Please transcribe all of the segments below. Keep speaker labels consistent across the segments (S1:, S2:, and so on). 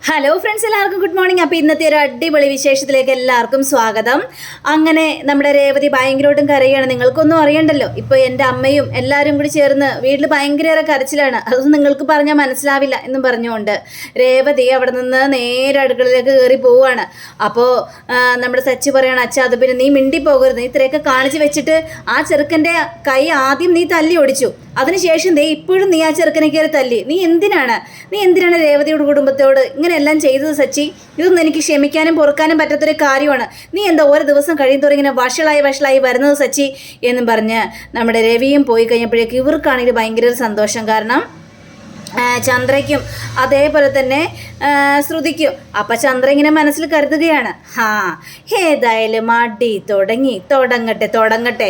S1: Hello friends, എല്ലാവർക്കും good morning. അപ്പോൾ ഇന്നത്തെ ഒരു അടിപൊളി വിശേഷത്തിലേക്ക് എല്ലാവർക്കും സ്വാഗതം. അങ്ങനെ നമ്മുടെ രേവതി ഭയങ്കരമായിട്ടും കരയാണ്. നിങ്ങൾക്കൊന്നും അറിയണ്ടല്ലോ, ഇപ്പോൾ എൻ്റെ അമ്മയും എല്ലാവരും കൂടി ചേർന്ന് വീട്ടിൽ ഭയങ്കര കരച്ചിലാണ്. അതൊന്നും നിങ്ങൾക്ക് പറഞ്ഞാൽ മനസ്സിലാവില്ല എന്നും പറഞ്ഞുകൊണ്ട് രേവതി അവിടെ നിന്ന് നേരെ അടുക്കളയിലേക്ക് കയറി പോവുകയാണ്. അപ്പോൾ നമ്മുടെ സച്ചി പറയാണ്, അച്ഛാ അത് പിന്നെ നീ മിണ്ടി പോകരുത്, ഇത്രയൊക്കെ കാണിച്ച് വെച്ചിട്ട് ആ ചെറുക്കൻ്റെ കൈ ആദ്യം നീ തല്ലി ഓടിച്ചു, അതിനുശേഷം ഇപ്പോഴും നീ ആ ചെറുക്കനെ കയറി തല്ലി. നീ എന്തിനാണ് രേവതിയുടെ കുടുംബത്തോട് ഇങ്ങനെയെല്ലാം ചെയ്തത് സച്ചി? ഇതൊന്നും എനിക്ക് ക്ഷമിക്കാനും പൊറുക്കാനും പറ്റാത്തൊരു കാര്യമാണ്. നീ എന്താ ഓരോ ദിവസം കഴിയുന്നതോറും ഇങ്ങനെ വഷളായി വരുന്നത് സച്ചി എന്നും പറഞ്ഞ് നമ്മുടെ രവിയും പോയി കഴിഞ്ഞപ്പോഴേക്ക് ഇവർക്കാണെങ്കിൽ ഭയങ്കര ഒരു സന്തോഷം. കാരണം ചന്ദ്രയ്ക്കും അതേപോലെ തന്നെ ശ്രുതിക്കും. അപ്പം ചന്ദ്ര ഇങ്ങനെ മനസ്സിൽ കരുതുകയാണ്, ഏതായാലും അടി തുടങ്ങട്ടെ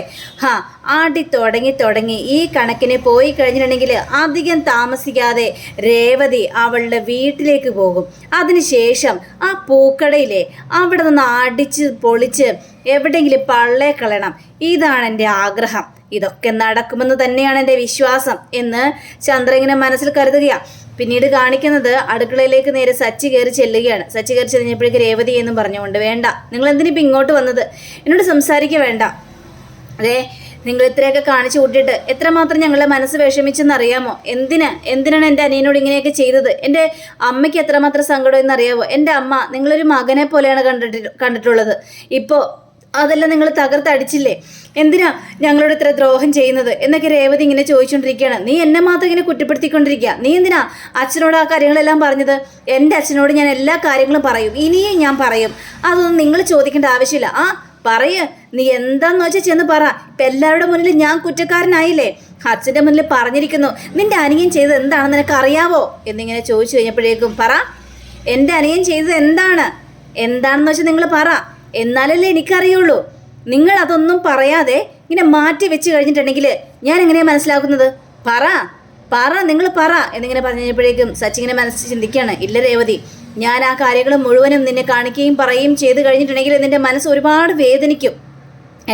S1: ആടി തുടങ്ങി ഈ കണക്കിന് പോയി കഴിഞ്ഞിട്ടുണ്ടെങ്കിൽ അധികം താമസിക്കാതെ രേവതി അവളുടെ വീട്ടിലേക്ക് പോകും. അതിനുശേഷം ആ പൂക്കടയിലെ അവിടെ നിന്ന് അടിച്ച് പൊളിച്ച് എവിടെയെങ്കിലും പള്ളേ കളയണം. ഇതാണ് എൻ്റെ ആഗ്രഹം. ഇതൊക്കെ നടക്കുമെന്ന് തന്നെയാണ് എൻ്റെ വിശ്വാസം എന്ന് ചന്ദ്ര ഇങ്ങനെ മനസ്സിൽ കരുതുകയാണ്. പിന്നീട് കാണിക്കുന്നത് അടുക്കളയിലേക്ക് നേരെ സച്ചി കയറി ചെല്ലുകയാണ്. സച്ചി കയറി ചെല്ലുമ്പോഴേക്ക് രേവതി എന്നും പറഞ്ഞുകൊണ്ട്, വേണ്ട, നിങ്ങൾ എന്തിനിപ്പോൾ ഇങ്ങോട്ട് വന്നത്? എന്നോട് സംസാരിക്കുക വേണ്ട. അതെ, നിങ്ങൾ ഇത്രയൊക്കെ കാണിച്ചു കൂട്ടിയിട്ട് എത്രമാത്രം ഞങ്ങളുടെ മനസ്സ് വിഷമിച്ചെന്നറിയാമോ? എന്തിനാണ് എൻ്റെ അനിയനോട് ഇങ്ങനെയൊക്കെ ചെയ്തത്? എൻ്റെ അമ്മയ്ക്ക് എത്രമാത്രം സങ്കടം എന്നറിയാമോ? എൻ്റെ അമ്മ നിങ്ങളൊരു മകനെ പോലെയാണ് കണ്ടിട്ടുള്ളത്. ഇപ്പോൾ അതെല്ലാം നിങ്ങൾ തകർത്തടിച്ചില്ലേ? എന്തിനാ ഞങ്ങളോട് ഇത്ര ദ്രോഹം ചെയ്യുന്നത് എന്നൊക്കെ രേവതി ഇങ്ങനെ ചോദിച്ചുകൊണ്ടിരിക്കുകയാണ്. നീ എന്നെ മാത്രം ഇങ്ങനെ കുറ്റപ്പെടുത്തിക്കൊണ്ടിരിക്കുക. നീ എന്തിനാ അച്ഛനോട് ആ കാര്യങ്ങളെല്ലാം പറഞ്ഞത്? എൻ്റെ അച്ഛനോട് ഞാൻ എല്ലാ കാര്യങ്ങളും പറയും, ഇനിയും ഞാൻ പറയും. അതൊന്നും നിങ്ങൾ ചോദിക്കേണ്ട ആവശ്യമില്ല. നീ എന്താന്ന് വെച്ചാൽ ചെന്ന് പറ. ഇപ്പം എല്ലാവരുടെ മുന്നിൽ ഞാൻ കുറ്റക്കാരനായില്ലേ? അച്ഛൻ്റെ മുന്നിൽ പറഞ്ഞിരിക്കുന്നു. നിന്റെ അനിയൻ ചെയ്തത് എന്താണെന്ന് നിനക്ക് അറിയാവോ എന്നിങ്ങനെ ചോദിച്ചു കഴിഞ്ഞപ്പോഴേക്കും, പറ, എൻ്റെ അനിയൻ ചെയ്തത് എന്താണെന്ന് വെച്ചാൽ നിങ്ങൾ പറ, എന്നാലല്ലേ എനിക്കറിയുള്ളൂ. നിങ്ങൾ അതൊന്നും പറയാതെ ഇങ്ങനെ മാറ്റി വെച്ച് കഴിഞ്ഞിട്ടുണ്ടെങ്കിൽ ഞാൻ എങ്ങനെയാണ് മനസ്സിലാക്കുന്നത്? നിങ്ങൾ പറ എന്നിങ്ങനെ പറഞ്ഞു കഴിഞ്ഞപ്പോഴേക്കും സച്ചിങ്ങനെ മനസ്സിൽ ചിന്തിക്കുകയാണ്, ഇല്ല രേവതി, ഞാൻ ആ കാര്യങ്ങൾ മുഴുവനും നിന്നെ കാണിക്കുകയും പറയുകയും ചെയ്ത് കഴിഞ്ഞിട്ടുണ്ടെങ്കിൽ നിൻ്റെ മനസ്സ് ഒരുപാട് വേദനിക്കും.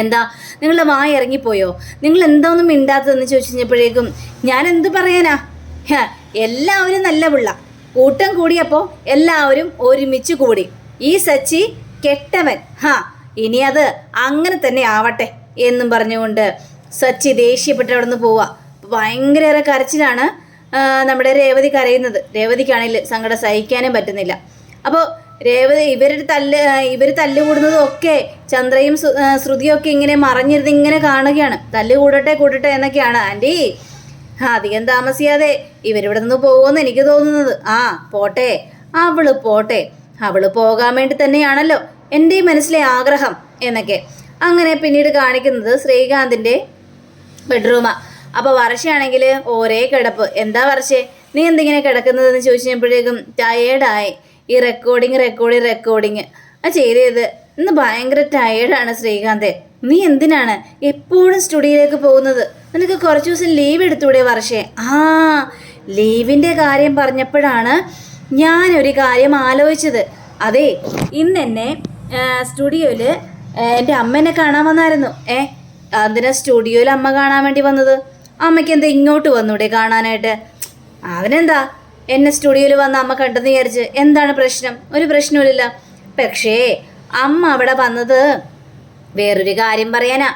S1: എന്താ നിങ്ങളുടെ വായ ഇറങ്ങിപ്പോയോ? നിങ്ങൾ എന്താ ഒന്നും മിണ്ടാത്തതെന്ന് ചോദിച്ചു കഴിഞ്ഞപ്പോഴേക്കും, ഞാൻ എന്ത് പറയാനാ? എല്ലാവരും നല്ല പിള്ള കൂട്ടം കൂടിയപ്പോൾ എല്ലാവരും ഒരുമിച്ച് കൂടി. ഈ സച്ചി കെട്ടവൻ, ഇനി അത് അങ്ങനെ തന്നെ ആവട്ടെ എന്നും പറഞ്ഞുകൊണ്ട് സച്ചി ദേഷ്യപ്പെട്ട് അവിടെ നിന്ന് പോവുക. ഭയങ്കര കരച്ചിലാണ് നമ്മുടെ രേവതി കരയുന്നത്. രേവതിക്കാണെങ്കിൽ സങ്കടം സഹിക്കാനും പറ്റുന്നില്ല. അപ്പോൾ രേവതി ഇവർ തല്ലുകൂടുന്നതും ഒക്കെ ചന്ദ്രയും ശ്രുതിയും ഒക്കെ ഇങ്ങനെ മറഞ്ഞിരുന്ന് ഇങ്ങനെ കാണുകയാണ്. കൂടട്ടെ എന്നൊക്കെയാണ്. ആൻറ്റി, അധികം താമസിയാതെ ഇവരിവിടെ നിന്ന് പോകുമെന്ന് എനിക്ക് തോന്നുന്നത്. പോട്ടെ, അവള് പോകാൻ വേണ്ടി തന്നെയാണല്ലോ എൻ്റെ മനസ്സിലെ ആഗ്രഹം എന്നൊക്കെ. അങ്ങനെ പിന്നീട് കാണിക്കുന്നത് ശ്രീകാന്തിൻ്റെ ബെഡ്റൂമാണ്. അപ്പോൾ വർഷയാണെങ്കിൽ ഒരേ കിടപ്പ്. എന്താ വർഷേ, നീ എന്തിങ്ങനെ കിടക്കുന്നതെന്ന് ചോദിച്ചപ്പോഴേക്കും ടയേർഡായി. ഈ റെക്കോർഡിങ് ചെയ്തത് ഇന്ന് ഭയങ്കര ടയേർഡാണ് ശ്രീകാന്തേ. നീ എന്തിനാണ് എപ്പോഴും സ്റ്റുഡിയോയിലേക്ക് പോകുന്നത്? നിനക്ക് കുറച്ച് ദിവസം ലീവ് എടുത്തൂടെ വർഷേ? ലീവിൻ്റെ കാര്യം പറഞ്ഞപ്പോഴാണ് ഞാനൊരു കാര്യം ആലോചിച്ചത്. അതെ, ഇന്ന് എന്നെ സ്റ്റുഡിയോയിൽ എൻ്റെ അമ്മ എന്നെ കാണാൻ വന്നായിരുന്നു. അതിനാ സ്റ്റുഡിയോയിൽ അമ്മ കാണാൻ വേണ്ടി വന്നത്? അമ്മയ്ക്ക് എന്താ ഇങ്ങോട്ട് വന്നൂടെ കാണാനായിട്ട്? അതിനെന്താ, എന്നെ സ്റ്റുഡിയോയിൽ വന്ന് അമ്മ കണ്ടെന്ന് വിചാരിച്ച് എന്താണ് പ്രശ്നം? ഒരു പ്രശ്നമില്ല. പക്ഷേ അമ്മ അവിടെ വന്നത് വേറൊരു കാര്യം പറയാനാ.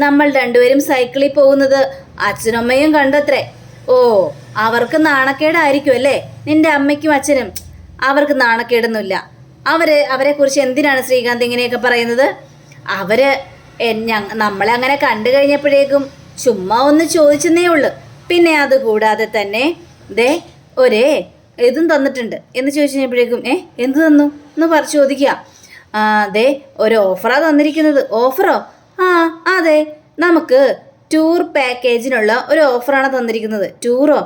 S1: നമ്മൾ രണ്ടുപേരും സൈക്കിളിൽ പോകുന്നത് അച്ഛനമ്മയും കണ്ടത്രേ. അവർക്ക് നാണക്കേടായിരിക്കും അല്ലേ? നിൻ്റെ അമ്മയ്ക്കും അച്ഛനും അവർക്ക് നാണക്കേടൊന്നുമില്ല. അവരെക്കുറിച്ച് എന്തിനാണ് ശ്രീകാന്ത് ഇങ്ങനെയൊക്കെ പറയുന്നത്? നമ്മളെ അങ്ങനെ കണ്ടു കഴിഞ്ഞപ്പോഴേക്കും ചുമ്മാ ഒന്ന് ചോദിച്ചെന്നേ ഉള്ളു. പിന്നെ അതുകൂടാതെ തന്നെ ഇതും തന്നിട്ടുണ്ട് എന്ന് ചോദിച്ചു കഴിഞ്ഞപ്പോഴേക്കും എന്ത് തന്നു എന്ന് ചോദിക്കുക. ഒരു ഓഫറാ തന്നിരിക്കുന്നത്. ഓഫറോ? അതെ, നമുക്ക് ടൂർ പാക്കേജിനുള്ള ഒരു ഓഫറാണ് തന്നിരിക്കുന്നത്. ടൂറോ?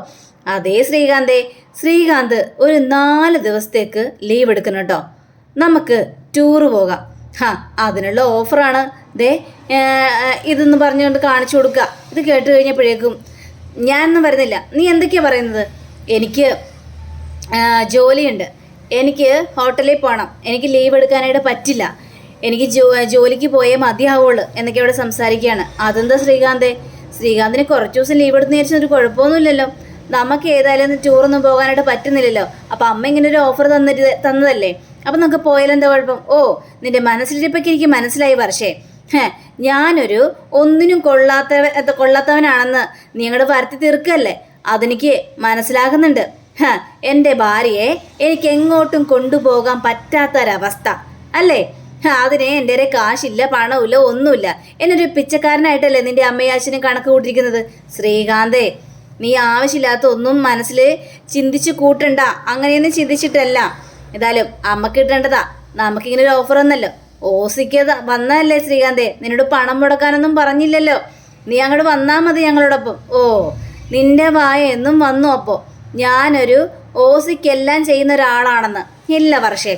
S1: അതെ ശ്രീകാന്ത് ഒരു 4 ദിവസത്തേക്ക് ലീവ് എടുക്കണം കേട്ടോ. നമുക്ക് ടൂറ് പോകാം. അതിനുള്ള ഓഫറാണ് ഇതെന്ന് പറഞ്ഞുകൊണ്ട് കാണിച്ചു കൊടുക്കുക. ഇത് കേട്ട് കഴിഞ്ഞപ്പോഴേക്കും ഞാനൊന്നും വരുന്നില്ല. നീ എന്തൊക്കെയാണ് പറയുന്നത്? എനിക്ക് ജോലിയുണ്ട്, എനിക്ക് ഹോട്ടലിൽ പോകണം, എനിക്ക് ലീവ് എടുക്കാനായിട്ട് പറ്റില്ല, എനിക്ക് ജോലിക്ക് പോയേ മതിയാവുള്ളൂ എന്നൊക്കെ അവിടെ സംസാരിക്കുകയാണ്. അതെന്താ ശ്രീകാന്തിന് കുറച്ച് ദിവസം ലീവ് എടുത്ത് വിചാരിച്ചൊരു കുഴപ്പമൊന്നുമില്ലല്ലോ. നമുക്ക് ഏതായാലും ടൂറൊന്നും പോകാനായിട്ട് പറ്റുന്നില്ലല്ലോ. അപ്പം അമ്മ ഇങ്ങനെ ഒരു ഓഫർ തന്നതല്ലേ, അപ്പം നമുക്ക് പോയാലെന്താ കുഴപ്പം? ഓ, നിന്റെ മനസ്സിലിരിപ്പൊക്കെ എനിക്ക് മനസ്സിലായി വർഷേ. ഞാനൊരു ഒന്നിനും കൊള്ളാത്തവനാണെന്ന് നീ അങ്ങോട്ട് വരുത്തി തീർക്കല്ലേ, അതെനിക്ക് മനസ്സിലാകുന്നുണ്ട്. എൻ്റെ ഭാര്യയെ എനിക്ക് എങ്ങോട്ടും കൊണ്ടുപോകാൻ പറ്റാത്തൊരവസ്ഥ അല്ലേ? അതിനെ എൻ്റെ ഒരു കാശില്ല, പണമില്ല, ഒന്നുമില്ല. എന്നൊരു പിച്ചക്കാരനായിട്ടല്ലേ നിന്റെ അമ്മയും അച്ഛനും കണക്ക് കൂട്ടിയിരിക്കുന്നത്. ശ്രീകാന്തേ, നീ ആവശ്യമില്ലാത്ത ഒന്നും മനസ്സിൽ ചിന്തിച്ച് കൂട്ടണ്ട. അങ്ങനെയൊന്നും ചിന്തിച്ചിട്ടല്ല. ഏതായാലും അമ്മക്ക് കിട്ടേണ്ടതാ. നമുക്കിങ്ങനെ ഒരു ഓഫർ വന്നല്ലോ. ഓസിക്കത് വന്നതല്ലേ ശ്രീകാന്തേ, നിന്നോട് പണം മുടക്കാനൊന്നും പറഞ്ഞില്ലല്ലോ. നീ അങ്ങോട്ട് വന്നാൽ മതി ഞങ്ങളോടൊപ്പം. ഓ, നിന്റെ വായ എന്നും വന്നു. അപ്പോൾ ഞാനൊരു ഓസിക്കെല്ലാം ചെയ്യുന്ന ഒരാളാണെന്ന്. ഇല്ല വർഷേ,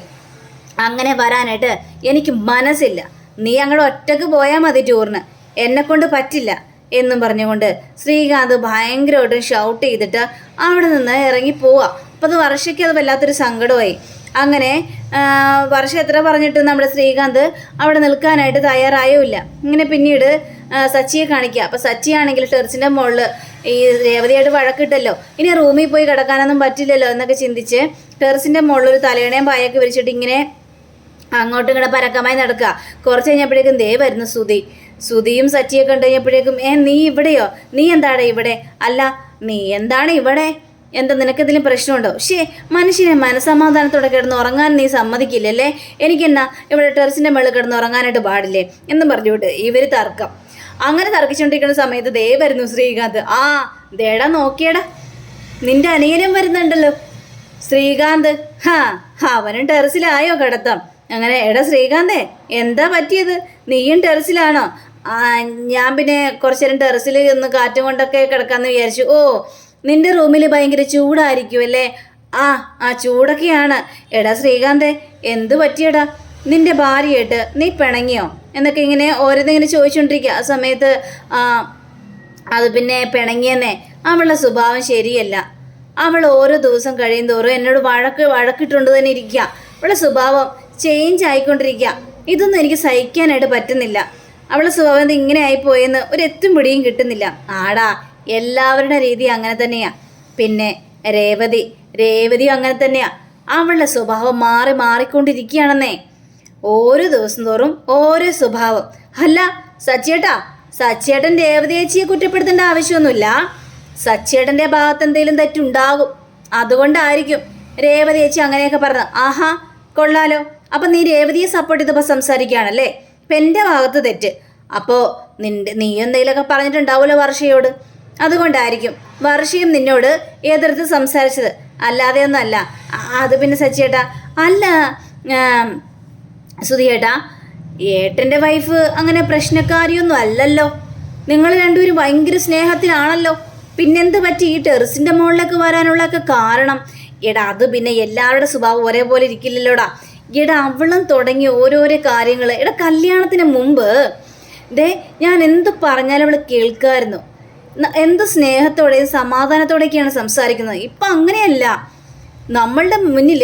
S1: അങ്ങനെ വരാനായിട്ട് എനിക്ക് മനസ്സില്ല. നീ അങ്ങോട്ട് ഒറ്റക്ക് പോയാൽ മതി ടൂറിന്, എന്നെക്കൊണ്ട് പറ്റില്ല എന്നും പറഞ്ഞുകൊണ്ട് ശ്രീകാന്ത് ഭയങ്കരമായിട്ടും ഷൗട്ട് ചെയ്തിട്ട് അവിടെ നിന്ന് ഇറങ്ങി പോവാ. അപ്പോൾ അത് വർഷയ്ക്ക് അത് വല്ലാത്തൊരു സങ്കടമായി. അങ്ങനെ വർഷം എത്ര പറഞ്ഞിട്ട് നമ്മുടെ ശ്രീകാന്ത് അവിടെ നിൽക്കാനായിട്ട് തയ്യാറായുമില്ല. ഇങ്ങനെ പിന്നീട് സച്ചിയെ കാണിക്കുക. അപ്പോൾ സച്ചിയാണെങ്കിൽ ടെറസിൻ്റെ മുകളിൽ ഈ രേവതിയായിട്ട് വഴക്കിട്ടല്ലോ, ഇനി റൂമിൽ പോയി കിടക്കാനൊന്നും പറ്റില്ലല്ലോ എന്നൊക്കെ ചിന്തിച്ച് ടെറസിൻ്റെ മുകളിൽ ഒരു തലയണയും പായൊക്കെ വിരിച്ചിട്ട് ഇങ്ങനെ അങ്ങോട്ടും ഇങ്ങനെ പരക്കമായി നടക്കുക. കുറച്ച് കഴിഞ്ഞപ്പോഴേക്കും ദേ വരുന്നു സുധിയും സച്ചിയൊക്കെ കണ്ടു കഴിഞ്ഞപ്പോഴേക്കും നീ ഇവിടെയോ? നീ എന്താണ് ഇവിടെ? അല്ല, നീ എന്താണ് ഇവിടെ? എന്താ നിനക്കെന്തെങ്കിലും പ്രശ്നമുണ്ടോ? മനുഷ്യനെ മനസമാധാനത്തോടെ കിടന്ന് ഉറങ്ങാൻ നീ സമ്മതിക്കില്ലല്ലേ? എനിക്കെന്നാ ഇവിടെ ടെറസിൻ്റെ മുകളിൽ കിടന്ന് ഉറങ്ങാനായിട്ട് പാടില്ലേ എന്നും പറഞ്ഞുകൊണ്ട് ഇവർ തർക്കം. അങ്ങനെ തർക്കിച്ചുകൊണ്ടിരിക്കുന്ന സമയത്ത് ദേ വരുന്നു ശ്രീകാന്ത്. ദേടാ നോക്കിയടാ, നിന്റെ അനിയനും വരുന്നുണ്ടല്ലോ ശ്രീകാന്ത്. അവനും ടെറസിലായോ കിടത്തം? അങ്ങനെ എടാ ശ്രീകാന്തേ, എന്താ പറ്റിയത്? നീയും ടെറസിലാണോ? ഞാൻ പിന്നെ കുറച്ചു നേരം ടെറസിൽ ഒന്ന് കാറ്റും കൊണ്ടൊക്കെ കിടക്കാമെന്ന് വിചാരിച്ചു. ഓ, നിന്റെ റൂമിൽ ഭയങ്കര ചൂടായിരിക്കും അല്ലേ? ചൂടൊക്കെയാണ്. എടാ ശ്രീകാന്തേ, എന്ത് പറ്റിയടാ? നിന്റെ ഭാര്യയായിട്ട് നീ പിണങ്ങിയോ എന്നൊക്കെ ഇങ്ങനെ ഓരോന്നിങ്ങനെ ചോദിച്ചുകൊണ്ടിരിക്കുക. ആ സമയത്ത് അത് പിന്നെ പിണങ്ങിയെന്നേ, അവളുടെ സ്വഭാവം ശരിയല്ല. അവൾ ഓരോ ദിവസം കഴിയും തോറും എന്നോട് വഴക്കിട്ടുകൊണ്ട് തന്നെ ഇരിക്കുക. അവളുടെ സ്വഭാവം ചേഞ്ച് ആയിക്കൊണ്ടിരിക്കുക. ഇതൊന്നും എനിക്ക് സഹിക്കാനായിട്ട് പറ്റുന്നില്ല. അവളുടെ സ്വഭാവം ഇങ്ങനെ ആയിപ്പോയെന്ന് ഒരു എത്തും പിടിയും കിട്ടുന്നില്ല. ആടാ, എല്ലാവരുടെ രീതി അങ്ങനെ തന്നെയാ. പിന്നെ രേവതിയും അങ്ങനെ തന്നെയാ. അവളുടെ സ്വഭാവം മാറിക്കൊണ്ടിരിക്കുകയാണെന്നേ. ഓരോ ദിവസം തോറും ഓരോ സ്വഭാവം. അല്ല സച്ചിയേട്ടൻ രേവതി ചേച്ചിയെ കുറ്റപ്പെടുത്തേണ്ട ആവശ്യമൊന്നുമില്ല. സച്ചിയേട്ടൻ്റെ ഭാഗത്ത് എന്തെങ്കിലും തെറ്റുണ്ടാകും, അതുകൊണ്ടായിരിക്കും രേവതി ചേച്ചി അങ്ങനെയൊക്കെ പറഞ്ഞത്. കൊള്ളാലോ, അപ്പം നീ രേവതിയെ സപ്പോർട്ട് ചെയ്തപ്പോൾ സംസാരിക്കുകയാണല്ലേ? ഇപ്പം എൻ്റെ ഭാഗത്ത് തെറ്റ്. അപ്പോൾ നീ എന്തെങ്കിലുമൊക്കെ പറഞ്ഞിട്ടുണ്ടാവുമല്ലോ വർഷയോട്, അതുകൊണ്ടായിരിക്കും വർഷയും നിന്നോട് എതിർത്ത് സംസാരിച്ചത്, അല്ലാതെ ഒന്നല്ല. അത് പിന്നെ സച്ചിയേട്ടാ, അല്ല സുധിയേട്ടാ, ഏട്ടൻ്റെ വൈഫ് അങ്ങനെ പ്രശ്നക്കാരിയൊന്നും അല്ലല്ലോ. നിങ്ങൾ രണ്ടുപേരും ഭയങ്കര സ്നേഹത്തിലാണല്ലോ. പിന്നെന്ത് പറ്റി ഈ ടെറസിൻ്റെ മുകളിലേക്ക് വരാനുള്ളതൊക്കെ കാരണം? അത് പിന്നെ എല്ലാവരുടെ സ്വഭാവം ഒരേപോലെ ഇരിക്കില്ലല്ലോടാ. അവളും തുടങ്ങി ഓരോരോ കാര്യങ്ങൾ. കല്യാണത്തിന് മുമ്പ് ഞാൻ എന്ത് പറഞ്ഞാലും അവൾ കേൾക്കായിരുന്നു. എന്ത് സ്നേഹത്തോടെയും സമാധാനത്തോടെയൊക്കെയാണ് സംസാരിക്കുന്നത്. ഇപ്പം അങ്ങനെയല്ല, നമ്മളുടെ മുന്നിൽ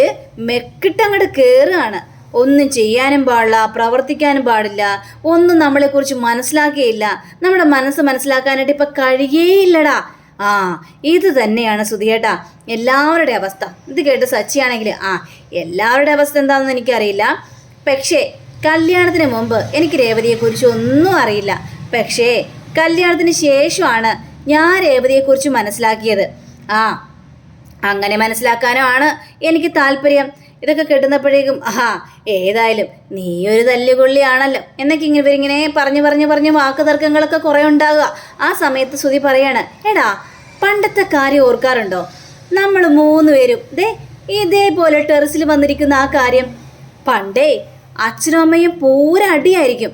S1: മെക്കിട്ടങ്ങോട്ട് കയറുകയാണ്. ഒന്നും ചെയ്യാനും പാടില്ല, പ്രവർത്തിക്കാനും പാടില്ല, ഒന്നും നമ്മളെക്കുറിച്ച് മനസ്സിലാക്കുകയില്ല. നമ്മുടെ മനസ്സ് മനസ്സിലാക്കാനായിട്ട് ഇപ്പം കഴിയേയില്ലടാ. ഇത് തന്നെയാണ് സുധിയേട്ടാ എല്ലാവരുടെ അവസ്ഥ. ഇത് കേട്ട് സച്ചിയാണെങ്കിൽ എല്ലാവരുടെ അവസ്ഥ എന്താണെന്ന് എനിക്കറിയില്ല. പക്ഷേ കല്യാണത്തിന് മുമ്പ് എനിക്ക് രേവതിയെക്കുറിച്ച് ഒന്നും അറിയില്ല. പക്ഷേ കല്യാണത്തിന് ശേഷമാണ് ഞാൻ രേവതിയെക്കുറിച്ച് മനസ്സിലാക്കിയത്. അങ്ങനെ മനസ്സിലാക്കാനാണ് എനിക്ക് താല്പര്യം. ഇതൊക്കെ കിട്ടുന്നപ്പോഴേക്കും ഏതായാലും നീ ഒരു തല്ലുകൊള്ളിയാണല്ലോ എന്നൊക്കെ ഇവരിങ്ങനെ പറഞ്ഞ് വാക്ക് തർക്കങ്ങളൊക്കെ കുറേ ഉണ്ടാകുക. ആ സമയത്ത് സുധി പറയാണ്, എടാ പണ്ടത്തെ കാര്യം ഓർക്കാറുണ്ടോ? നമ്മൾ 3 പേരും ഇതേപോലെ ടെറസിൽ വന്നിരിക്കുന്ന ആ കാര്യം. പണ്ടേ അച്ഛനും അമ്മയും പൂര അടിയായിരിക്കും.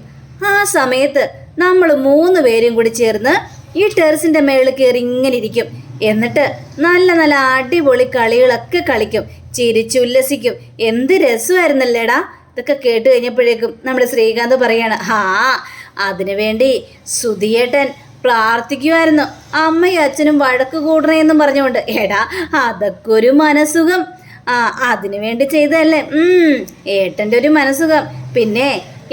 S1: ആ സമയത്ത് നമ്മൾ 3 പേരും കൂടി ചേർന്ന് ഈ ടെറസിൻ്റെ മേളിൽ കയറി ഇങ്ങനെ ഇരിക്കും. എന്നിട്ട് നല്ല നല്ല അടിപൊളി കളികളൊക്കെ കളിക്കും, ചിരിച്ചുല്ലസിക്കും. എന്ത് രസമായിരുന്നല്ലേടാ. ഇതൊക്കെ കേട്ട് കഴിഞ്ഞപ്പോഴേക്കും നമ്മുടെ ശ്രീകാന്ത് പറയാണ്, അതിനു വേണ്ടി സുധിയേട്ടൻ പ്രാർത്ഥിക്കുമായിരുന്നു, അമ്മയും അച്ഛനും വഴക്ക് കൂടണേന്നും പറഞ്ഞുകൊണ്ട്. അതൊക്കെ ഒരു മനസുഖം. അതിനു വേണ്ടി ചെയ്തതല്ലേ. ഏട്ടൻ്റെ ഒരു മനസുഖം. പിന്നെ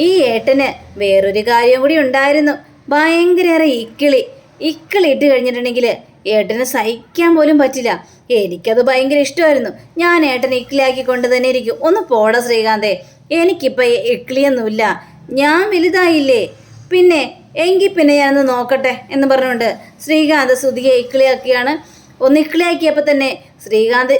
S1: ഈ ഏട്ടന് വേറൊരു കാര്യം കൂടി ഉണ്ടായിരുന്നു. ഭയങ്കര ഇക്കിളി ഇട്ട് കഴിഞ്ഞിട്ടുണ്ടെങ്കിൽ ഏട്ടന് സഹിക്കാൻ പോലും പറ്റില്ല. എനിക്കത് ഭയങ്കര ഇഷ്ടമായിരുന്നു. ഞാൻ ഏട്ടനെ ഇക്ലിയാക്കി കൊണ്ട് തന്നെ ഇരിക്കും. ഒന്ന് പോടാ ശ്രീകാന്തേ, എനിക്കിപ്പോൾ ഇക്ലിയൊന്നുമില്ല, ഞാൻ വലുതായില്ലേ. പിന്നെ എങ്കിൽ പിന്നെ ഞാനൊന്ന് നോക്കട്ടെ എന്ന് പറഞ്ഞുകൊണ്ട് ശ്രീകാന്ത് ശ്രുതിയെ ഇക്ലിയാക്കിയാണ്. ഒന്ന് ഇക്ലിയാക്കിയപ്പോൾ തന്നെ ശ്രീകാന്ത്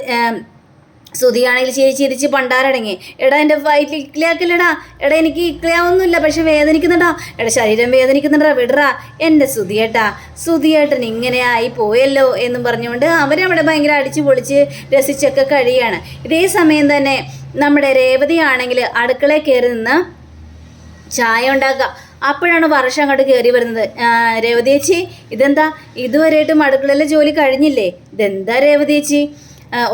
S1: ശ്രുതിയാണെങ്കിൽ ചിരിച്ച് പണ്ടാരടങ്ങി. എടാ എൻ്റെ വയറ്റിൽ ഇക്ലിയാക്കില്ലടാ, എടാ എനിക്ക് ഇക്ലിയാവൊന്നുമില്ല, പക്ഷെ വേദനിക്കുന്നുണ്ടാ, എടാ ശരീരം വേദനിക്കുന്നുണ്ടാ, വിടറാ എൻ്റെ ശ്രുതിയേട്ടൻ ഇങ്ങനെ ആയി പോയല്ലോ എന്നും പറഞ്ഞുകൊണ്ട് അവരവിടെ ഭയങ്കര അടിച്ചു പൊളിച്ച് രസിച്ചൊക്കെ കഴിയാണ്. ഇതേ സമയം തന്നെ നമ്മുടെ രേവതി ആണെങ്കിൽ അടുക്കളയിൽ കയറി നിന്ന് ചായ ഉണ്ടാക്കുക. അപ്പോഴാണ് വർഷ അങ്ങോട്ട് കയറി വരുന്നത്. രേവതി ചേച്ചി, ഇതെന്താ ഇതുവരെയായിട്ടും അടുക്കളയിലെ ജോലി കഴിഞ്ഞില്ലേ? ഇതെന്താ രേവതി ചേച്ചി,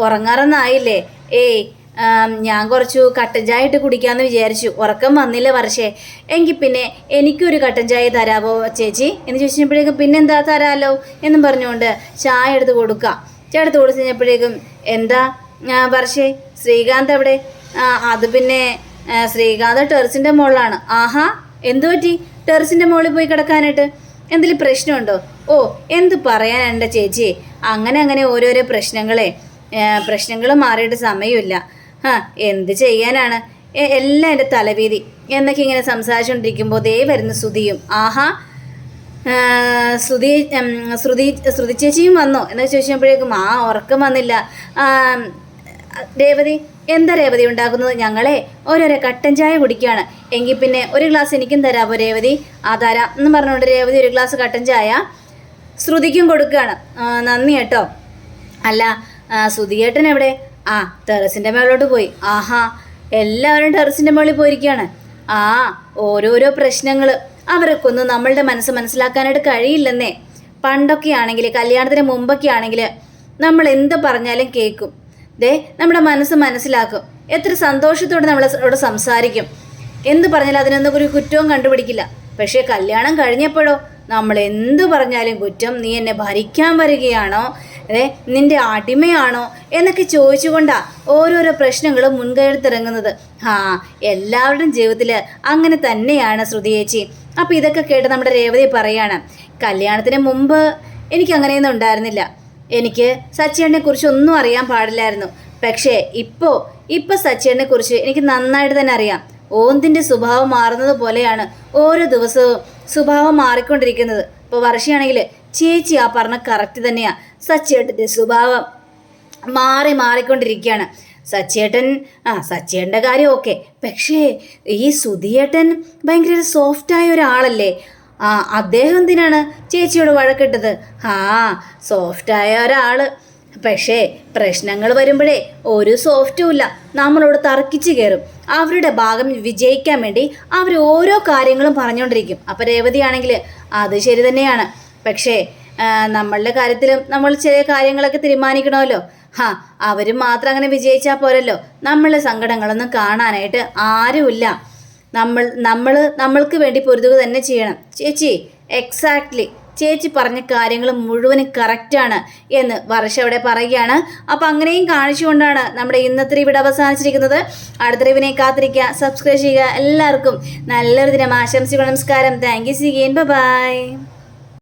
S1: ഉറങ്ങാറൊന്നായില്ലേ? ഏയ്, ഞാൻ കുറച്ചു കട്ടൻ ചായ ഇട്ട് കുടിക്കാമെന്ന് വിചാരിച്ചു, ഉറക്കം വന്നില്ല വർഷേ. എങ്കിൽ പിന്നെ എനിക്കൊരു കട്ടൻ ചായ തരാമോ ചേച്ചി എന്ന് ചോദിച്ചപ്പോഴേക്കും പിന്നെന്താ തരാമല്ലോ എന്നും പറഞ്ഞുകൊണ്ട് ചായ എടുത്ത് കൊടുക്കാം. ചായ എടുത്ത് കൊടുത്തു കഴിഞ്ഞപ്പോഴേക്കും എന്താ വർഷേ, ശ്രീകാന്ത് എവിടെ? അത് പിന്നെ ശ്രീകാന്ത് ടെറസിൻ്റെ മുകളിലാണ്. ആഹാ, എന്തു പറ്റി ടെറസിൻ്റെ മുകളിൽ പോയി കിടക്കാനായിട്ട്? എന്തെങ്കിലും പ്രശ്നമുണ്ടോ? ഓ, എന്ത് പറയാനുണ്ട് ചേച്ചി, അങ്ങനെ ഓരോരോ പ്രശ്നങ്ങൾ മാറിയിട്ട് സമയമില്ല. എന്ത് ചെയ്യാനാണ്, എല്ലാം എൻ്റെ തലവീതി എന്നൊക്കെ ഇങ്ങനെ സംസാരിച്ചുകൊണ്ടിരിക്കുമ്പോൾ ദേ വരുന്ന ശ്രുതിയും. ആഹാ, ശ്രുതി ചേച്ചിയും വന്നോ എന്നൊക്കെ ചോദിച്ചപ്പോഴേക്കും ഉറക്കം വന്നില്ല. രേവതി, എന്താ രേവതി ഉണ്ടാക്കുന്നത്? ഞങ്ങളെ ഓരോരോ കട്ടൻ ചായ കുടിക്കുകയാണ്. എങ്കിൽ പിന്നെ ഒരു ഗ്ലാസ് എനിക്കും തരാമോ രേവതി? തരാം എന്ന് പറഞ്ഞുകൊണ്ട് രേവതി ഒരു ഗ്ലാസ് കട്ടൻ ചായ ശ്രുതിക്കും കൊടുക്കുകയാണ്. നന്ദി കേട്ടോ. അല്ല, ശ്രുതിയേട്ടൻ എവിടെ? ടെറസിൻ്റെ മേളോട്ട് പോയി. ആഹാ, എല്ലാവരും ടെറസിൻ്റെ മേളിൽ പോയിരിക്കുകയാണ്. ഓരോരോ പ്രശ്നങ്ങൾ, അവർക്കൊന്നും നമ്മളുടെ മനസ്സ് മനസ്സിലാക്കാനായിട്ട് കഴിയില്ലെന്നേ. പണ്ടൊക്കെ ആണെങ്കിൽ, കല്യാണത്തിന് മുമ്പൊക്കെ ആണെങ്കിൽ നമ്മൾ എന്ത് പറഞ്ഞാലും കേൾക്കും. നമ്മുടെ മനസ്സ് മനസ്സിലാക്കും. എത്ര സന്തോഷത്തോടെ നമ്മളോട് സംസാരിക്കും. എന്ത് പറഞ്ഞാലും അതിനൊന്നും ഒരു കുറ്റവും കണ്ടുപിടിക്കില്ല. പക്ഷേ കല്യാണം കഴിഞ്ഞപ്പോഴോ നമ്മൾ എന്ത് പറഞ്ഞാലും കുറ്റം. നീ എന്നെ ഭരിക്കാൻ വരികയാണോ, നിന്റെ അടിമയാണോ എന്നൊക്കെ ചോദിച്ചുകൊണ്ടാണ് ഓരോരോ പ്രശ്നങ്ങളും മുൻകഴുത്തിറങ്ങുന്നത്. എല്ലാവരുടെയും ജീവിതത്തിൽ അങ്ങനെ തന്നെയാണ് ശ്രുതി ചേച്ചി. അപ്പോൾ ഇതൊക്കെ കേട്ട് നമ്മുടെ രേവതി പറയാണ്, കല്യാണത്തിന് മുമ്പ് എനിക്ക് അങ്ങനെയൊന്നും ഉണ്ടായിരുന്നില്ല. എനിക്ക് സച്ചിയേട്ടനെ കുറിച്ച് ഒന്നും അറിയാൻ പാടില്ലായിരുന്നു. പക്ഷേ ഇപ്പോൾ സച്ചിയേട്ടനെ കുറിച്ച് എനിക്ക് നന്നായിട്ട് തന്നെ അറിയാം. ഓന്തിൻ്റെ സ്വഭാവം മാറുന്നത് പോലെയാണ് ഓരോ ദിവസവും സ്വഭാവം മാറിക്കൊണ്ടിരിക്കുന്നത്. ഇപ്പോൾ വർഷയാണെങ്കിൽ ചേച്ചി പറഞ്ഞ കറക്റ്റ് തന്നെയാണ്. സച്ചിയേട്ടൻ്റെ സ്വഭാവം മാറിക്കൊണ്ടിരിക്കുകയാണ്. സച്ചിയേട്ടൻ്റെ കാര്യം ഓക്കെ, പക്ഷേ ഈ ശ്രുതിയേട്ടൻ ഭയങ്കര സോഫ്റ്റായ ഒരാളല്ലേ. അദ്ദേഹം എന്തിനാണ് ചേച്ചിയോട് വഴക്കിട്ടത്? സോഫ്റ്റായ ഒരാൾ, പക്ഷേ പ്രശ്നങ്ങൾ വരുമ്പോഴേ ഒരു സോഫ്റ്റും ഇല്ല, നമ്മളോട് തർക്കിച്ച് കയറും. അവരുടെ ഭാഗം വിജയിക്കാൻ വേണ്ടി അവർ ഓരോ കാര്യങ്ങളും പറഞ്ഞുകൊണ്ടിരിക്കും. അപ്പോൾ രേവതിയാണെങ്കിൽ അത് ശരി തന്നെയാണ്, പക്ഷേ നമ്മളുടെ കാര്യത്തിലും നമ്മൾ ചില കാര്യങ്ങളൊക്കെ തീരുമാനിക്കണമല്ലോ. അവർ മാത്രം അങ്ങനെ വിജയിച്ചാൽ പോരല്ലോ. നമ്മളുടെ സങ്കടങ്ങളൊന്നും കാണാനായിട്ട് ആരുമില്ല. നമ്മൾക്ക് വേണ്ടി പൊരുതുക തന്നെ ചെയ്യണം. ചേച്ചി എക്സാക്ട്ലി ചേച്ചി പറഞ്ഞ കാര്യങ്ങൾ മുഴുവനും കറക്റ്റാണ് എന്ന് വർഷ അവിടെ പറയുകയാണ്. അപ്പോൾ അങ്ങനെയും കാണിച്ചുകൊണ്ടാണ് നമ്മുടെ ഇന്നത്തെ ഇവിടെ അവസാനിച്ചിരിക്കുന്നത്. അടുത്ത റിവിനെ കാത്തിരിക്കുക, സബ്സ്ക്രൈബ് ചെയ്യുക. എല്ലാവർക്കും നല്ലൊരു ദിനം ആശംസിക്കുക. നമസ്കാരം. Thank you. See again. By.